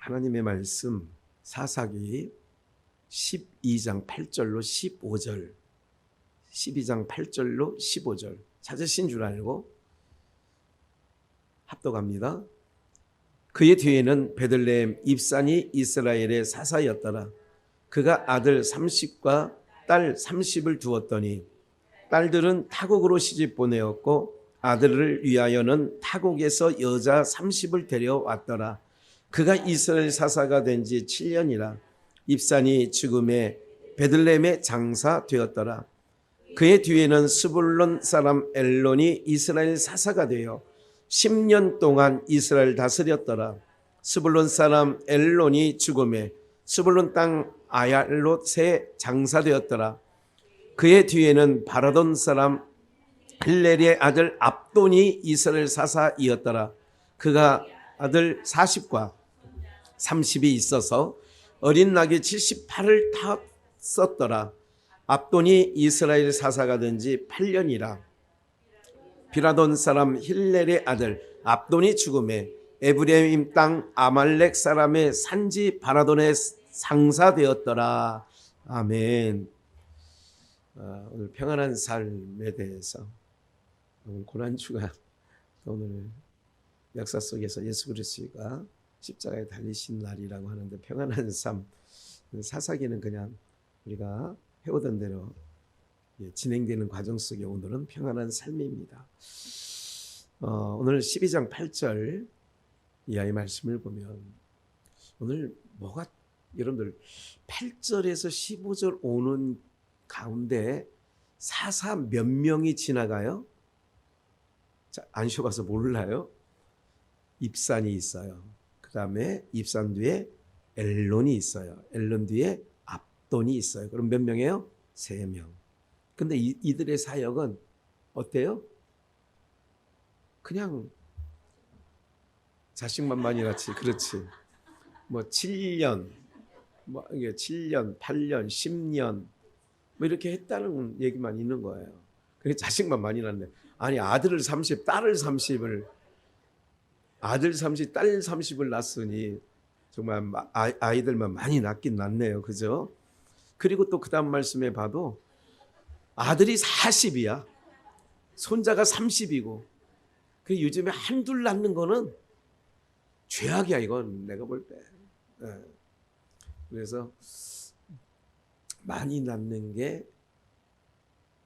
하나님의 말씀 사사기 12장 8절로 15절 12장 8절로 15절 찾으신 줄 알고 합독합니다. 그의 뒤에는 베들레헴 입산이 이스라엘의 사사였더라. 그가 아들 30과 딸 30을 두었더니 딸들은 타국으로 시집 보내었고 아들을 위하여는 타국에서 여자 30을 데려왔더라. 그가 이스라엘 사사가 된 지 7년이라. 입산이 죽음에 베들레헴에 장사되었더라. 그의 뒤에는 스불론 사람 엘론이 이스라엘 사사가 되어 10년 동안 이스라엘 다스렸더라. 스불론 사람 엘론이 죽음에 스불론 땅 아얄롯에 장사되었더라. 그의 뒤에는 바라돈 사람 힐렐의 아들 압돈이 이스라엘 사사이었더라. 그가 아들 40과 30이 있어서 어린 나귀 78을 탔었더라. 압돈이 이스라엘 사사가 된 지 8년이라. 비라돈 사람 힐렐의 아들 압돈이 죽음에 에브라임 땅 아말렉 사람의 산지 바라돈에 상사되었더라. 아멘. 오늘 평안한 삶에 대해서 고난주가 오늘 역사 속에서 예수 그리스도가 십자가에 달리신 날이라고 하는데 평안한 삶 사사기는 그냥 우리가 해오던 대로 진행되는 과정 속에 오늘은 평안한 삶입니다. 오늘 12장 8절 이하의 말씀을 보면 오늘 뭐가 여러분들 8절에서 15절 오는 가운데 사사 몇 명이 지나가요? 자, 안 쉬어봐서 몰라요. 입산이 있어요. 그 다음에 입산 뒤에 엘론이 있어요. 엘론 뒤에 압돈이 있어요. 그럼 몇 명이에요? 3명. 근데 이들의 사역은 어때요? 그냥 자식만만이 같이 그렇지. 뭐 7년, 뭐 이게 7년, 8년, 10년 뭐 이렇게 했다는 얘기만 있는 거예요. 그게 자식만 많이 낳네. 아니 아들을 30, 딸을 30을 아들 30, 딸 30을 낳았으니 정말 아이들만 많이 낳긴 낳네요. 그죠? 그리고 또 그 다음 말씀에 봐도 아들이 40이야. 손자가 30이고. 그 요즘에 한둘 낳는 거는 죄악이야. 이건 내가 볼 때. 그래서 많이 낳는 게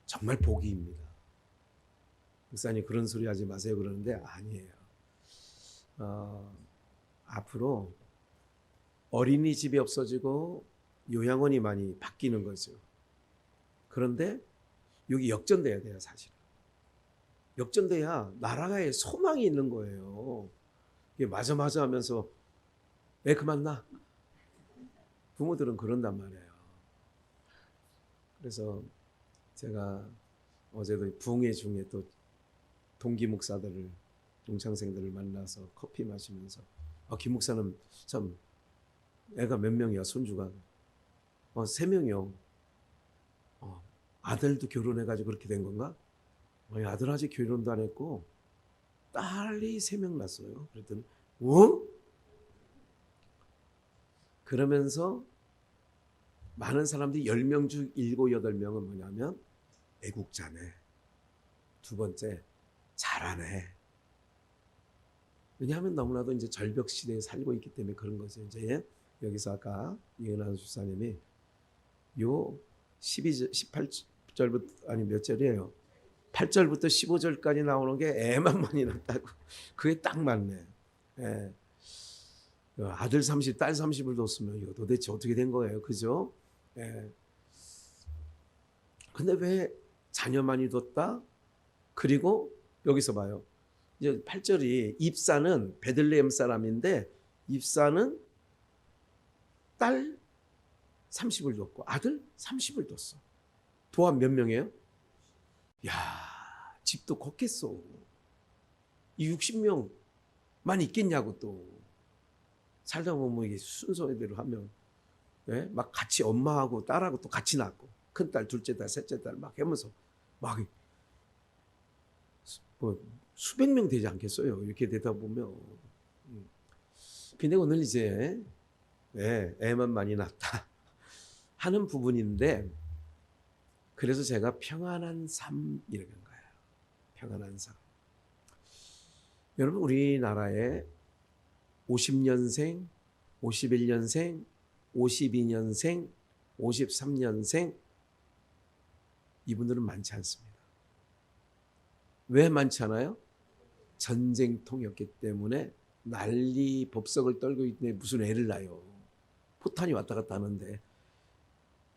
정말 복입니다. 목사님 그런 소리 하지 마세요 그러는데 아니에요. 앞으로 어린이집이 없어지고 요양원이 많이 바뀌는 거죠. 그런데 여기 역전돼야 돼요. 사실 역전돼야 나라에 소망이 있는 거예요. 이게 맞아 하면서 애 그만 낳아. 부모들은 그런단 말이에요. 그래서 제가 어제도 부흥회 중에 또 동기 목사들을 동창생들을 만나서 커피 마시면서 김 목사는 참 애가 몇 명이야 손주가 3명이요. 아들도 결혼해가지고 그렇게 된 건가? 아들 아직 결혼도 안 했고 딸이 3명 낳았어요. 그랬더니 그러면서 많은 사람들이 10명 중 7, 8명은 뭐냐면 애국자네. 두 번째 잘하네. 왜냐하면 너무나도 이제 절벽 시대에 살고 있기 때문에 그런 거죠. 이제 여기서 아까 이은하 수사님이 요 18절부터 아니 몇 절이에요? 8절부터 15절까지 나오는 게 애만 많이 낳았다고. 그게 딱 맞네. 예. 아들 30, 딸 30을 뒀으면 이거 도대체 어떻게 된 거예요? 그죠? 예. 근데 왜 자녀 많이 뒀다? 그리고 여기서 봐요. 이제 8절이 입사는 베들레헴 사람인데 입사는 딸 30을 뒀고 아들 30을 뒀어. 도합 몇 명이에요? 야, 집도 걷겠어. 이 60명만 있겠냐고 또. 살다 보면 이게 순서대로 하면 막 같이 엄마하고 딸하고 또 같이 낳고 큰딸, 둘째 딸, 셋째 딸 막 하면서 막 뭐 수백 명 되지 않겠어요? 이렇게 되다 보면 근데 오늘 이제 애만 많이 낳다 하는 부분인데, 그래서 제가 평안한 삶 이런 거예요. 평안한 삶. 여러분, 우리나라에 50년생, 51년생, 52년생, 53년생 이분들은 많지 않습니다. 왜 많지 않아요? 전쟁통이었기 때문에 난리 법석을 떨고 있는데 무슨 애를 낳아요. 포탄이 왔다 갔다 하는데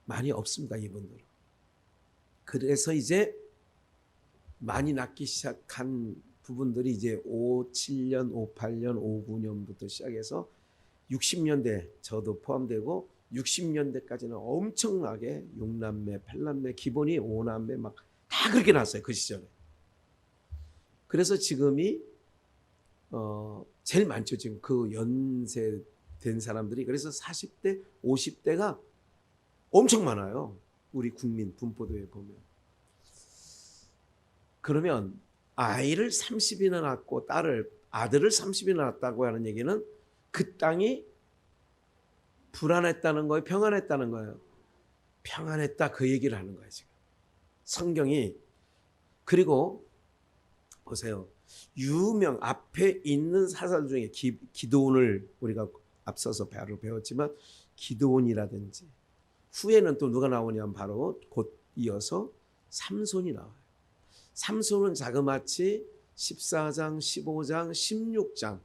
많이 없습니다, 이분들은. 그래서 이제 많이 낳기 시작한 부분들이 이제 57년, 58년, 59년부터 시작해서 60년대 저도 포함되고 60년대까지는 엄청나게 6남매, 8남매, 기본이 5남매 막 다 그렇게 났어요, 그 시절에. 그래서 지금이 제일 많죠, 지금 그 연세 된 사람들이. 그래서 40대, 50대가 엄청 많아요, 우리 국민 분포도에 보면. 그러면 아이를 30이나 낳고 아들을 30이나 낳았다고 하는 얘기는 그 땅이 불안했다는 거예요, 평안했다는 거예요? 평안했다, 그 얘기를 하는 거예요, 지금 성경이. 그리고 보세요, 앞에 있는 사설 중에 기드온을 우리가 앞서서 바로 배웠지만, 기드온이라든지 후에는 또 누가 나오냐면 바로 곧 이어서 삼손이 나와요. 삼손은 자그마치 14장, 15장, 16장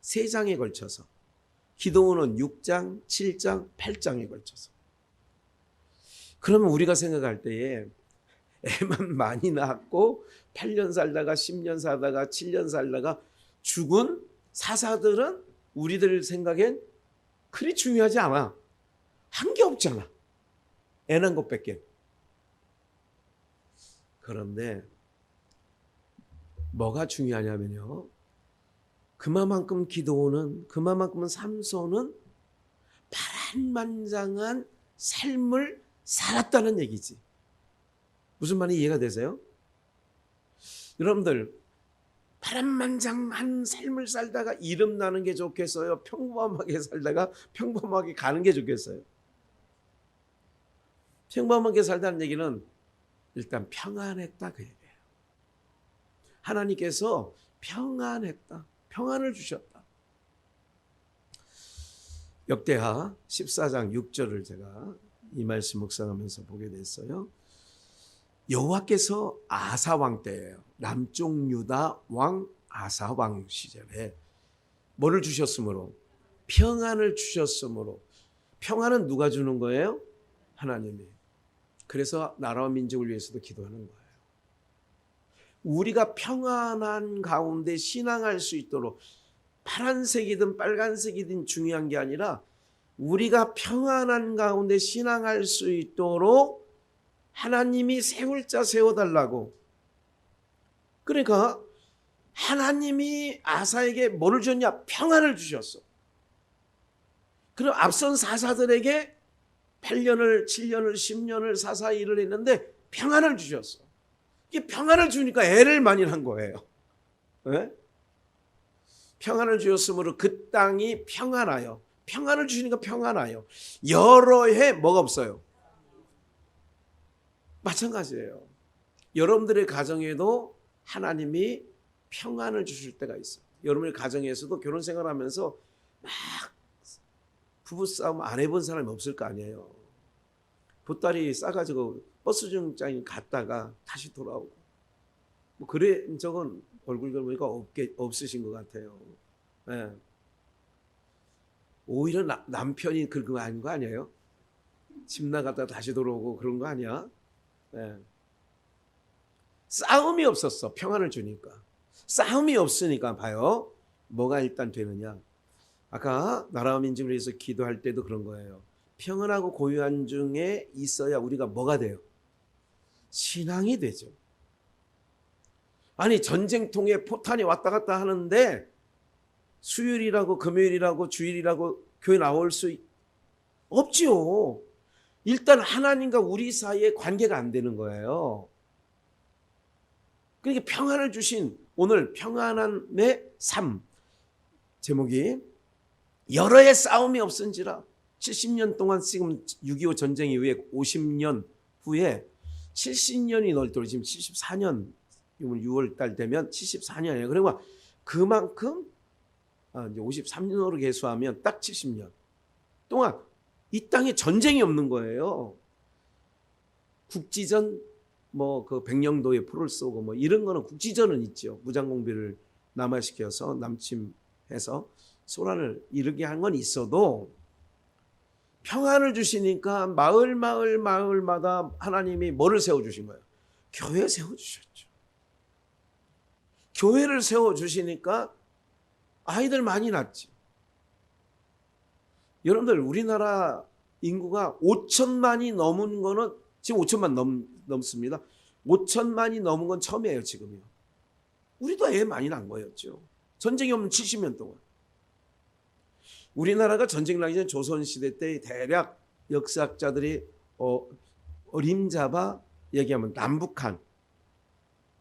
3장에 걸쳐서, 기드온은 6장, 7장, 8장에 걸쳐서. 그러면 우리가 생각할 때에 애만 많이 낳았고 8년 살다가 10년 살다가 7년 살다가 죽은 사사들은 우리들 생각엔 그리 중요하지 않아. 한 게 없잖아, 애 낳은 것밖에. 그런데 뭐가 중요하냐면요, 그만큼 기드온은, 그만큼 삼손은 파란만장한 삶을 살았다는 얘기지. 무슨 말이 이해가 되세요? 여러분들, 파란만장한 삶을 살다가 이름 나는 게 좋겠어요? 평범하게 살다가 평범하게 가는 게 좋겠어요? 평범하게 살다는 얘기는 일단 평안했다, 그 얘기예요. 하나님께서 평안했다, 평안을 주셨다. 역대하 14장 6절을 제가 이 말씀 묵상하면서 보게 됐어요. 여호와께서 아사 왕 때예요. 남쪽 유다 왕 아사 왕 시절에 뭐를 주셨으므로? 평안을 주셨으므로. 평안은 누가 주는 거예요? 하나님이. 그래서 나라와 민족을 위해서도 기도하는 거예요. 우리가 평안한 가운데 신앙할 수 있도록, 파란색이든 빨간색이든 중요한 게 아니라 우리가 평안한 가운데 신앙할 수 있도록 하나님이 세울 자 세워달라고. 그러니까 하나님이 아사에게 뭐를 줬냐? 평안을 주셨어. 그럼 앞선 사사들에게 8년을 7년을 10년을 사사히 일을 했는데 평안을 주셨어. 이게 평안을 주니까 애를 많이 낳은 거예요. 네? 평안을 주셨으므로 그 땅이 평안하여. 평안을 주시니까 평안하여. 여러 해 뭐가 없어요? 마찬가지예요. 여러분들의 가정에도 하나님이 평안을 주실 때가 있어요. 여러분의 가정에서도 결혼 생활하면서 막 부부싸움 안 해본 사람이 없을 거 아니에요. 보따리 싸가지고 버스 정류장에 갔다가 다시 돌아오고, 뭐 그래 적은 얼굴 보니까 없으신 것 같아요. 네. 오히려 남편이 그런 거 아닌 거 아니에요? 집 나갔다 다시 돌아오고 그런 거 아니야? 네. 싸움이 없었어, 평안을 주니까. 싸움이 없으니까 봐요, 뭐가 일단 되느냐. 아까 나라와 민족을 위해서 기도할 때도 그런 거예요. 평안하고 고요한 중에 있어야 우리가 뭐가 돼요? 신앙이 되죠. 아니, 전쟁통에 포탄이 왔다 갔다 하는데 수요일이라고 금요일이라고 주일이라고 교회 나올 수 없지요. 일단 하나님과 우리 사이에 관계가 안 되는 거예요. 그러니까 평안을 주신 오늘 평안함의 삶, 제목이 여러 해 싸움이 없은지라 70년 동안 지금 6.25 전쟁 이후에 50년 후에 70년이 넘도록 지금 74년 6월 달 되면 74년이에요. 그러니까 그만큼 이제 53년으로 계수하면 딱 70년 동안 이 땅에 전쟁이 없는 거예요. 국지전 뭐 그 백령도에 풀을 쏘고 뭐 이런 거는 국지전은 있죠. 무장공비를 남하시켜서 남침해서 소란을 이르게 한 건 있어도 평안을 주시니까 마을마다 하나님이 뭐를 세워주신 거예요? 교회 세워주셨죠. 교회를 세워주시니까 아이들 많이 낳지. 여러분들 우리나라 인구가 5천만이 넘은 거는 지금 5천만 넘습니다. 5천만이 넘은 건 처음이에요. 지금요. 우리도 애 많이 낳은 거였죠. 전쟁이 없는 70년 동안. 우리나라가 전쟁 나기 전 조선시대 때 대략 역사학자들이 어림잡아 얘기하면 남북한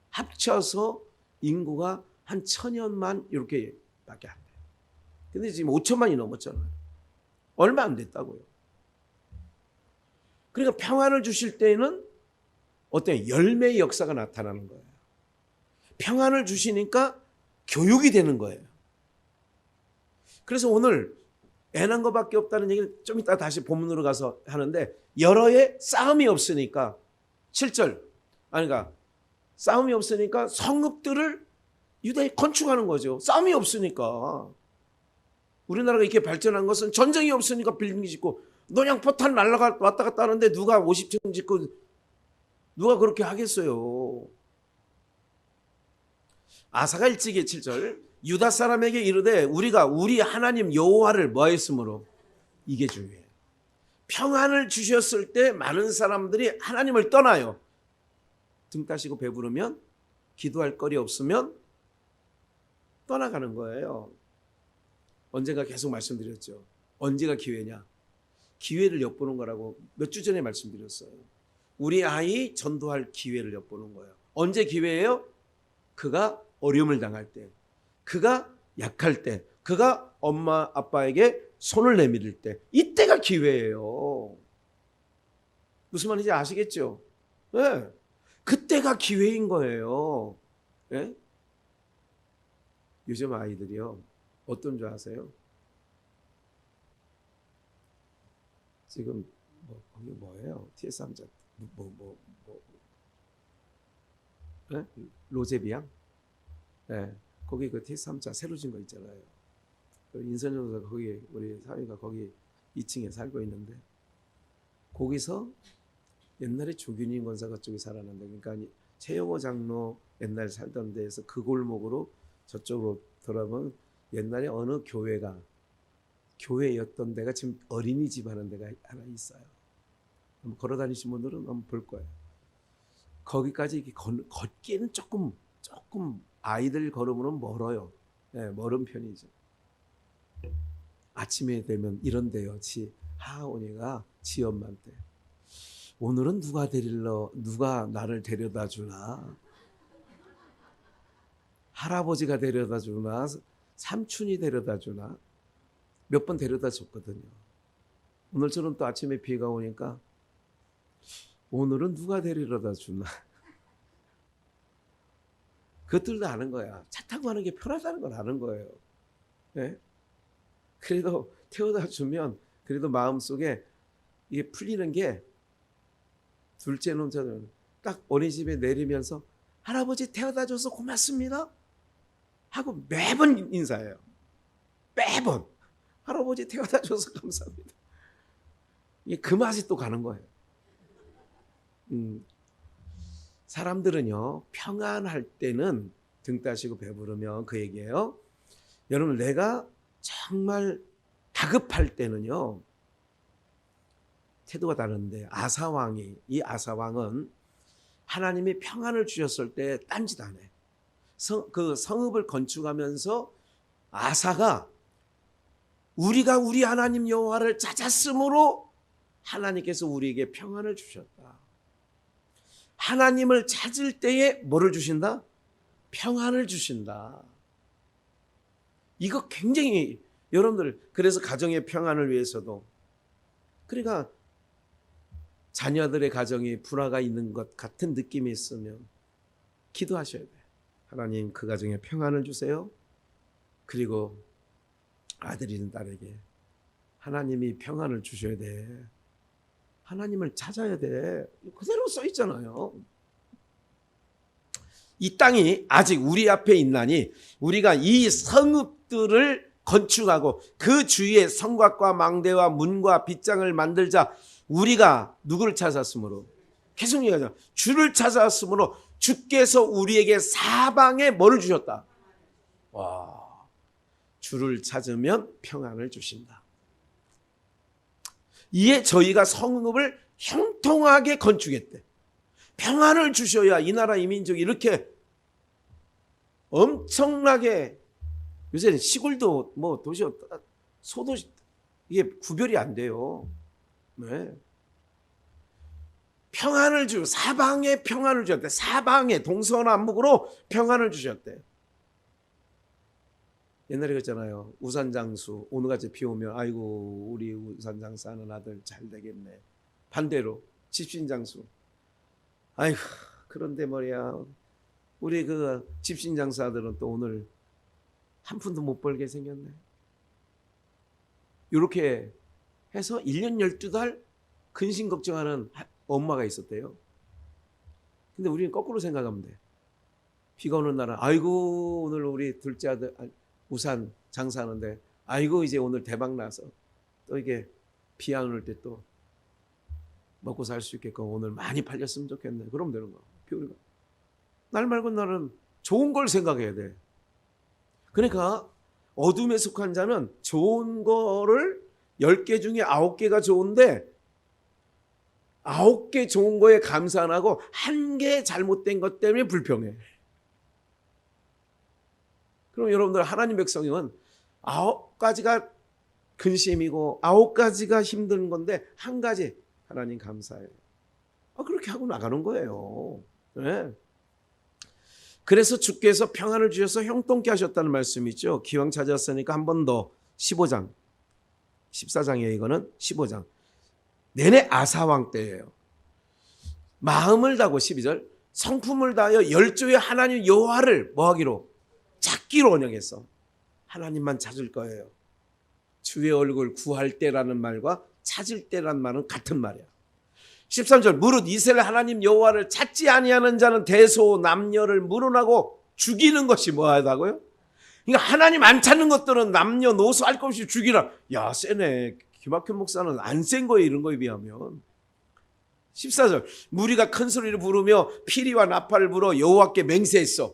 합쳐서 인구가 한 1,000여만 이렇게 밖에 안 돼요. 근데 지금 5천만이 넘었잖아요. 얼마 안 됐다고요. 그러니까 평안을 주실 때에는 어때요? 열매의 역사가 나타나는 거예요. 평안을 주시니까 교육이 되는 거예요. 그래서 오늘 애 낳은 것밖에 없다는 얘기를 좀 이따 다시 본문으로 가서 하는데 여러 해 싸움이 없으니까 7절 그러니까 싸움이 없으니까 성읍들을 유다에 건축하는 거죠. 싸움이 없으니까. 우리나라가 이렇게 발전한 것은 전쟁이 없으니까 빌딩 짓고 노냥 포탄 날라가 왔다 갔다 하는데 누가 50층 짓고 누가 그렇게 하겠어요. 아사가 일찍이 7절 유다 사람에게 이르되 우리가 우리 하나님 여호와를 뭐했으므로 이게 중요해요. 평안을 주셨을 때 많은 사람들이 하나님을 떠나요. 등 따시고 배부르면 기도할 거리 없으면 떠나가는 거예요. 언젠가 계속 말씀드렸죠. 언제가 기회냐? 기회를 엿보는 거라고 몇 주 전에 말씀드렸어요. 우리 아이 전도할 기회를 엿보는 거예요. 언제 기회예요? 그가 어려움을 당할 때, 그가 약할 때, 그가 엄마 아빠에게 손을 내밀을 때, 이때가 기회예요. 무슨 말인지 아시겠죠? 네. 그때가 기회인 거예요. 네? 요즘 아이들이요 어떤 줄 아세요? 지금 거기 뭐예요? TS3자 네? 로제비앙? 네. 거기 그 TS3자 새로 진 거 있잖아요. 그 인선정사 거기 우리 사위가 거기 2층에 살고 있는데 거기서 옛날에 조균인 권사가 쪽에 살았는데 그러니까 최영호 장로 옛날 살던 데에서 그 골목으로 저쪽으로 돌아보면 옛날에 어느 교회였던 데가 지금 어린이집 하는 데가 하나 있어요. 걸어 다니신 분들은 한번 볼 거예요. 거기까지 이렇게 걷기에는 조금 아이들 걸음으로는 멀어요. 네, 멀은 편이죠. 아침에 되면 이런데요. 하은이가 지 엄마한테 오늘은 누가 나를 데려다 주나? 할아버지가 데려다 주나? 삼촌이 데려다 주나? 몇 번 데려다 줬거든요. 오늘처럼 또 아침에 비가 오니까 오늘은 누가 데려다 주나? 그것들도 아는 거야. 차 타고 가는 게 편하다는 걸 아는 거예요. 네? 그래도 태워다 주면 그래도 마음속에 이게 풀리는 게 둘째 놈자는 딱 어린이집에 내리면서 할아버지 태워다 줘서 고맙습니다 하고 매번 인사해요. 매번 할아버지 태워다 줘서 감사합니다. 이게 그 맛이 또 가는 거예요. 사람들은요 평안할 때는 등 따시고 배부르면 그 얘기예요. 여러분 내가 정말 다급할 때는요 태도가 다른데 이 아사왕은 하나님이 평안을 주셨을 때 딴짓 안 해. 그 성읍을 건축하면서 아사가 우리가 우리 하나님 여호와를 찾았으므로 하나님께서 우리에게 평안을 주셨다. 하나님을 찾을 때에 뭐를 주신다? 평안을 주신다. 이거 굉장히 여러분들 그래서 가정의 평안을 위해서도 그러니까 자녀들의 가정이 불화가 있는 것 같은 느낌이 있으면 기도하셔야 돼요. 하나님 그 가정에 평안을 주세요. 그리고 아들이든 딸에게 하나님이 평안을 주셔야 돼. 하나님을 찾아야 돼. 그대로 써 있잖아요. 이 땅이 아직 우리 앞에 있나니 우리가 이 성읍들을 건축하고 그 주위에 성곽과 망대와 문과 빗장을 만들자. 우리가 누구를 찾았으므로 계속 얘기하자. 주를 찾았으므로 주께서 우리에게 사방에 뭐를 주셨다. 와, 주를 찾으면 평안을 주신다. 이에 저희가 성읍을 형통하게 건축했대. 평안을 주셔야 이 나라 이 민족이 이렇게 엄청나게, 요새는 시골도 뭐 도시 소도시 이게 구별이 안 돼요. 네. 평안을 사방에 평안을 주셨대. 사방에 동서남북으로 평안을 주셨대. 옛날에 그랬잖아요. 우산장수 오늘같이 비 오면 아이고 우리 우산장수하는 아들 잘 되겠네. 반대로 집신장수 아이고 그런데 말이야 우리 그 집신장수 아들은 또 오늘 한 푼도 못 벌게 생겼네. 이렇게 해서 1년 12달 근심 걱정하는 엄마가 있었대요. 근데 우리는 거꾸로 생각하면 돼. 비가 오는 날은 아이고 오늘 우리 둘째 아들 우산 장사하는데 아이고 이제 오늘 대박 나서 또 이게 비 안 올 때 또 먹고 살 수 있게끔 오늘 많이 팔렸으면 좋겠네. 그러면 되는 거야. 날 말고 날은 좋은 걸 생각해야 돼. 그러니까 어둠에 속한 자는 좋은 거를 10개 중에 9개가 좋은데 9개 좋은 거에 감사 안 하고 1개 잘못된 것 때문에 불평해. 그럼 여러분들 하나님 백성은 9가지가 근심이고 9가지가 힘든 건데 1가지 하나님 감사해요. 그렇게 하고 나가는 거예요. 네. 그래서 주께서 평안을 주셔서 형통케 하셨다는 말씀이죠. 기왕 찾았으니까 한 번 더 15장 14장이에요. 이거는 15장 내내 아사왕 때예요. 마음을 다하고 12절 성품을 다하여 열조의 하나님 여호와를 뭐하기로 찾기로 언약했어. 하나님만 찾을 거예요. 주의 얼굴 구할 때라는 말과 찾을 때라는 말은 같은 말이야. 13절 무릇 이스라엘 하나님 여호와를 찾지 아니하는 자는 대소 남녀를 물어나고 죽이는 것이 뭐하다고요? 그러니까 하나님 안 찾는 것들은 남녀노소 할 것 없이 죽이라. 야 세네. 김학현 목사는 안 센 거예요. 이런 거에 비하면. 14절 무리가 큰 소리를 부르며 피리와 나팔을 불어 여호와께 맹세했어.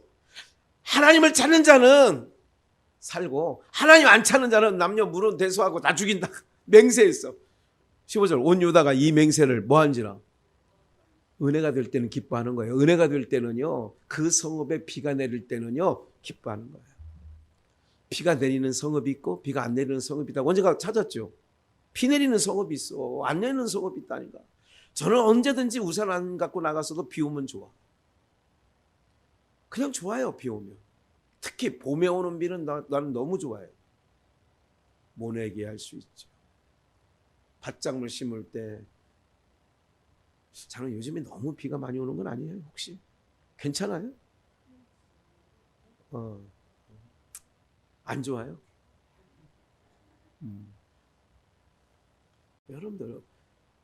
하나님을 찾는 자는 살고 하나님 안 찾는 자는 남녀 물은 대소하고 다 죽인다. 맹세했어. 15절 온 유다가 이 맹세를 뭐한지라 은혜가 될 때는 기뻐하는 거예요. 은혜가 될 때는요 그 성읍에 비가 내릴 때는요 기뻐하는 거예요. 비가 내리는 성읍이 있고 비가 안 내리는 성읍이 있다. 언제가 찾았죠. 비 내리는 성읍이 있어. 안 내리는 성읍이 있다니까. 저는 언제든지 우산 안 갖고 나갔어도 비 오면 좋아. 그냥 좋아요. 비 오면. 특히 봄에 오는 비는 나는 너무 좋아해요. 모내기 할 수 있죠. 밭작물 심을 때 저는 요즘에 너무 비가 많이 오는 건 아니에요? 혹시? 괜찮아요? 안 좋아요? 여러분들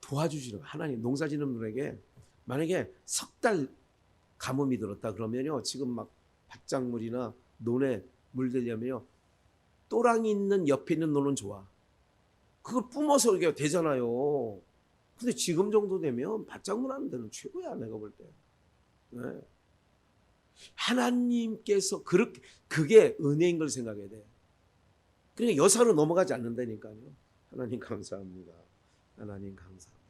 도와주시는 하나님 농사 짓는 분에게 만약에 석 달 가뭄이 들었다 그러면요 지금 막 밭작물이나 논에 물들려면요 또랑이 있는 옆에 있는 논은 좋아. 그걸 뿜어서 이게 되잖아요. 근데 지금 정도 되면 밭작물 하는 데는 최고야 내가 볼 때. 네. 하나님께서 그렇게 그게 은혜인 걸 생각해야 돼. 그러니까 여사로 넘어가지 않는다니까요. 하나님 감사합니다. 하나님 감사합니다.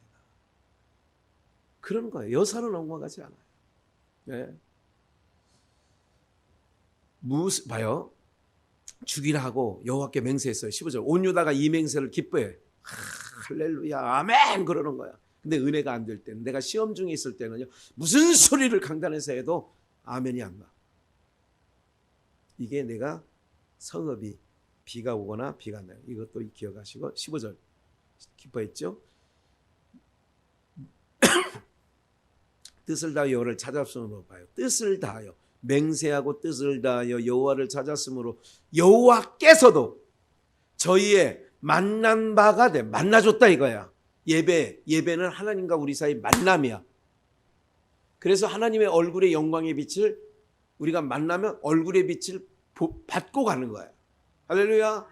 그런 거예요. 여사로 넘어가지 않아요. 네. 봐요. 죽이라 하고 여호와께 맹세했어요. 15절 온 유다가 이 맹세를 기뻐해. 할렐루야 아멘 그러는 거야. 근데 은혜가 안 될 때는 내가 시험 중에 있을 때는요 무슨 소리를 강단에서 해도 아멘이 안 나. 이게 내가 성읍이 비가 오거나 비가 나요. 이것도 기억하시고 15절 기뻐했죠. 뜻을 다하여 여호와를 찾았으므로 봐요. 뜻을 다하여 맹세하고 뜻을 다하여 여호와를 찾았으므로 여호와께서도 저희의 만난 바가 돼. 만나줬다 이거야. 예배는 하나님과 우리 사이 만남이야. 그래서 하나님의 얼굴의 영광의 빛을 우리가 만나면 얼굴의 빛을 받고 가는 거야. 할렐루야.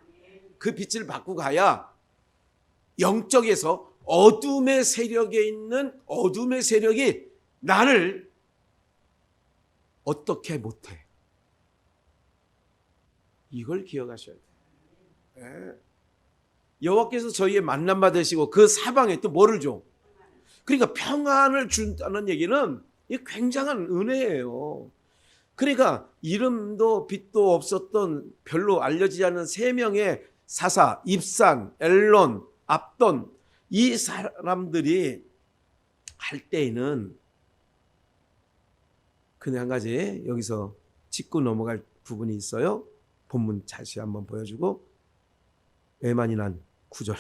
그 빛을 받고 가야 영적에서 어둠의 세력에 있는 어둠의 세력이 나를 어떻게 못해. 이걸 기억하셔야 돼요. 네. 여호와께서 저희의 만남 받으시고 그 사방에 또 뭐를 줘? 그러니까 평안을 준다는 얘기는 이 굉장한 은혜예요. 그러니까 이름도 빛도 없었던 별로 알려지지 않은 세 명의 사사, 입산, 엘론, 압돈 이 사람들이 할 때에는 근데 한 가지 여기서 짚고 넘어갈 부분이 있어요. 본문 다시 한번 보여주고 애만이 난 9절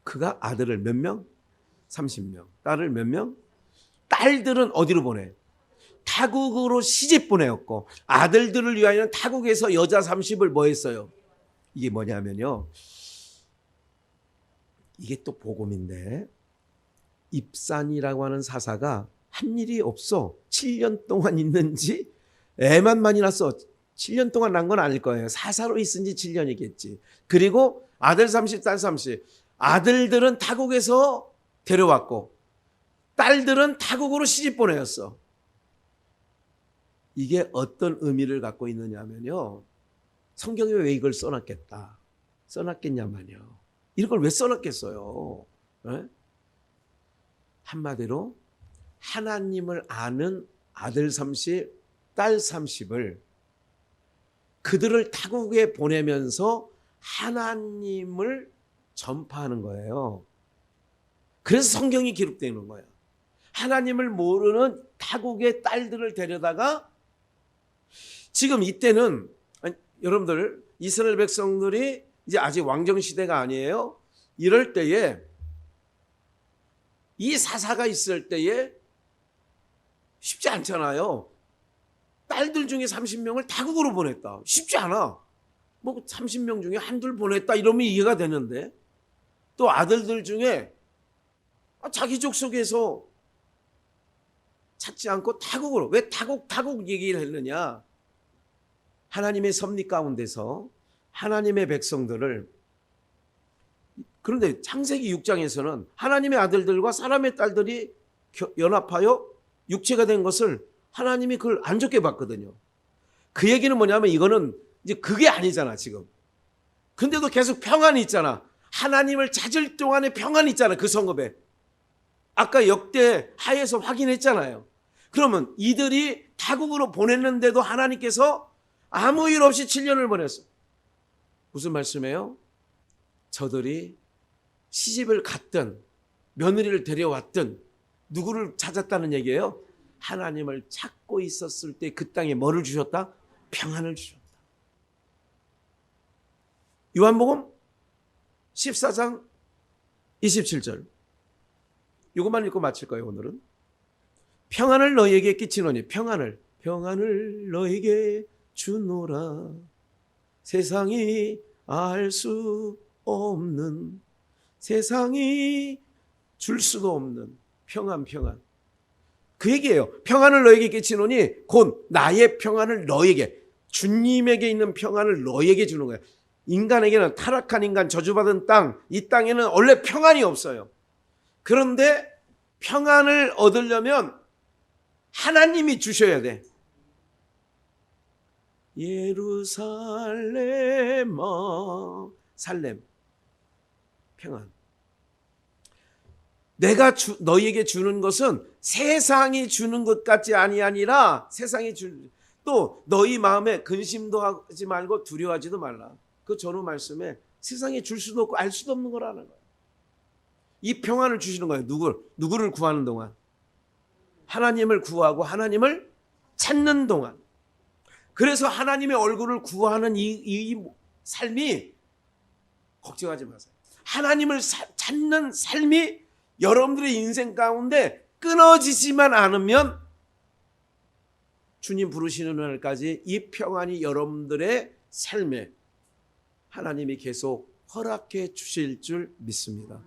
그가 아들을 몇 명? 30명. 딸을 몇 명? 딸들은 어디로 보내? 타국으로 시집 보내었고 아들들을 위하여는 타국에서 여자 30을 뭐 했어요? 이게 뭐냐면요. 이게 또 복음인데 입산이라고 하는 사사가 한 일이 없어. 7년 동안 있는지 애만 많이 낳았어. 7년 동안 난 건 아닐 거예요. 사사로 있은 지 7년이겠지. 그리고 아들 30, 딸 30. 아들들은 타국에서 데려왔고 딸들은 타국으로 시집 보내었어. 이게 어떤 의미를 갖고 있느냐면요. 성경에 왜 이걸 써놨겠냐면요. 이런 걸 왜 써놨겠어요? 네? 한마디로 하나님을 아는 아들 30, 딸 30을 그들을 타국에 보내면서 하나님을 전파하는 거예요. 그래서 성경이 기록되는 거예요. 하나님을 모르는 타국의 딸들을 데려다가 지금 이때는 여러분들 이스라엘 백성들이 이제 아직 왕정 시대가 아니에요. 이럴 때에 이 사사가 있을 때에 쉽지 않잖아요. 딸들 중에 30명을 타국으로 보냈다. 쉽지 않아. 뭐 30명 중에 한둘 보냈다 이러면 이해가 되는데 또 아들들 중에 자기 족속에서 찾지 않고 타국으로 왜 타국 얘기를 했느냐. 하나님의 섭리 가운데서 하나님의 백성들을 그런데 창세기 6장에서는 하나님의 아들들과 사람의 딸들이 연합하여 육체가 된 것을 하나님이 그걸 안 좋게 봤거든요. 그 얘기는 뭐냐면 이거는 이제 그게 아니잖아 지금. 근데도 계속 평안이 있잖아. 하나님을 찾을 동안에 평안이 있잖아 그 성읍에. 아까 역대 하에서 확인했잖아요. 그러면 이들이 타국으로 보냈는데도 하나님께서 아무 일 없이 7년을 보냈어. 무슨 말씀이에요? 저들이 시집을 갔든 며느리를 데려왔든 누구를 찾았다는 얘기예요? 하나님을 찾고 있었을 때 그 땅에 뭐를 주셨다? 평안을 주셨다. 요한복음 14장 27절 이것만 읽고 마칠 거예요 오늘은. 평안을 너희에게 끼치노니 평안을 너희에게 주노라. 세상이 알 수 없는 세상이 줄 수도 없는 평안 그 얘기예요. 평안을 너에게 끼치노니 곧 나의 평안을 너에게 주님에게 있는 평안을 너에게 주는 거예요. 인간에게는 타락한 인간 저주받은 땅 이 땅에는 원래 평안이 없어요. 그런데 평안을 얻으려면 하나님이 주셔야 돼. 예루살렘아 살렘 평안. 내가 너희에게 주는 것은 세상이 주는 것 같지 아니라 세상이 또 너희 마음에 근심도 하지 말고 두려워하지도 말라. 그 전후 말씀에 세상에 줄 수도 없고 알 수도 없는 거라는 거예요. 이 평안을 주시는 거예요. 누구를 구하는 동안? 하나님을 구하고 하나님을 찾는 동안. 그래서 하나님의 얼굴을 구하는 이 삶이 걱정하지 마세요. 하나님을 찾는 삶이 여러분들의 인생 가운데 끊어지지만 않으면 주님 부르시는 날까지 이 평안이 여러분들의 삶에 하나님이 계속 허락해 주실 줄 믿습니다.